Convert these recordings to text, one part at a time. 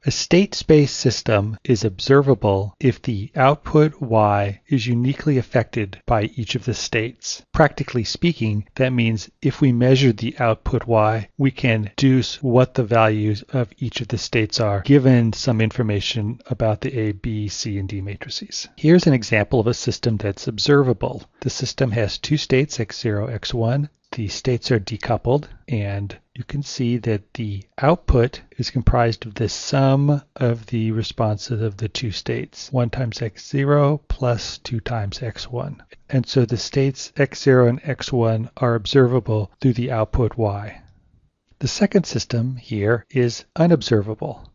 A state space system is observable if the output y is uniquely affected by each of the states. Practically speaking, that means if we measure the output y, we can deduce what the values of each of the states are, given some information about the A, B, C, and D matrices. Here's an example of a system that's observable. The system has two states, x0, x1. The states are decoupled, and you can see that the output is comprised of the sum of the responses of the two states, 1 times x0 plus 2 times x1. And so the states x0 and x1 are observable through the output y. The second system here is unobservable.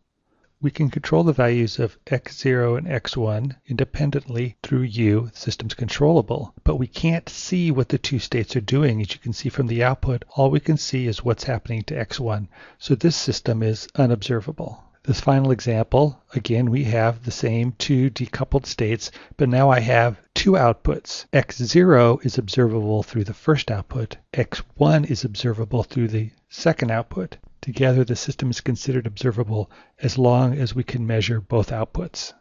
We can control the values of x0 and x1 independently through U. The system's controllable, but we can't see what the two states are doing. As you can see from the output, all we can see is what's happening to x1. So this system is unobservable. This final example, again, we have the same two decoupled states, but now I have two outputs. x0 is observable through the first output. x1 is observable through the second output. Together, the system is considered observable as long as we can measure both outputs.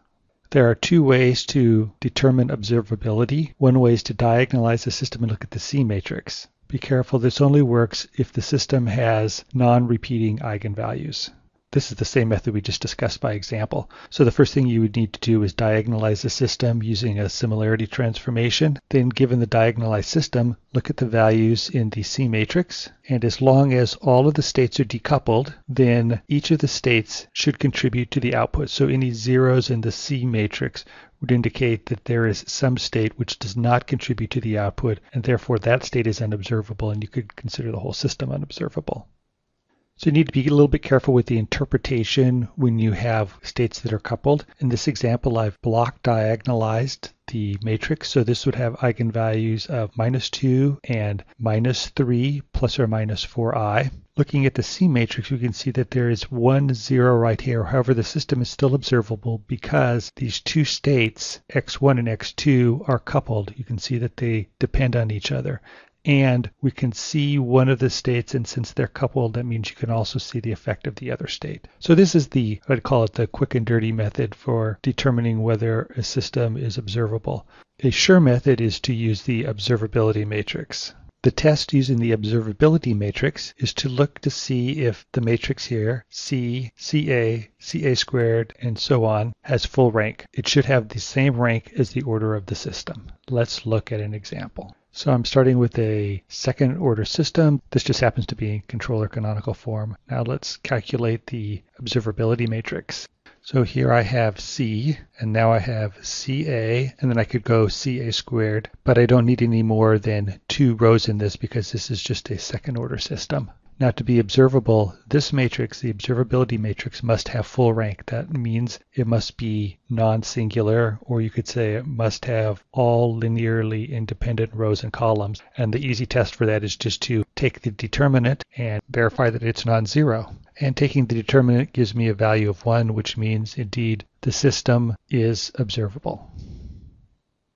There are two ways to determine observability. One way is to diagonalize the system and look at the C matrix. Be careful, this only works if the system has non-repeating eigenvalues. This is the same method we just discussed by example. So the first thing you would need to do is diagonalize the system using a similarity transformation. Then, given the diagonalized system, look at the values in the C matrix. And as long as all of the states are decoupled, then each of the states should contribute to the output. So any zeros in the C matrix would indicate that there is some state which does not contribute to the output, and therefore that state is unobservable, and you could consider the whole system unobservable. So you need to be a little bit careful with the interpretation when you have states that are coupled. In this example, I've block diagonalized the matrix, so this would have eigenvalues of -2 and -3 plus or minus 4i. Looking at the C matrix, we can see that there is 1 0 right here. However, the system is still observable because these two states, x1 and x2, are coupled. You can see that they depend on each other. And we can see one of the states, and since they're coupled, that means you can also see the effect of the other state. So this is I'd call it the quick and dirty method for determining whether a system is observable. A sure method is to use the observability matrix. The test using the observability matrix is to look to see if the matrix here, C, CA, CA squared, and so on, has full rank. It should have the same rank as the order of the system. Let's look at an example. So I'm starting with a second order system. This just happens to be in controller canonical form. Now let's calculate the observability matrix. So here I have C, and now I have CA, and then I could go CA squared, but I don't need any more than 2 rows in this because this is just a second order system. Now, to be observable, this matrix, the observability matrix, must have full rank. That means it must be non-singular, or you could say it must have all linearly independent rows and columns. And the easy test for that is just to take the determinant and verify that it's non-zero. And taking the determinant gives me a value of 1, which means indeed the system is observable.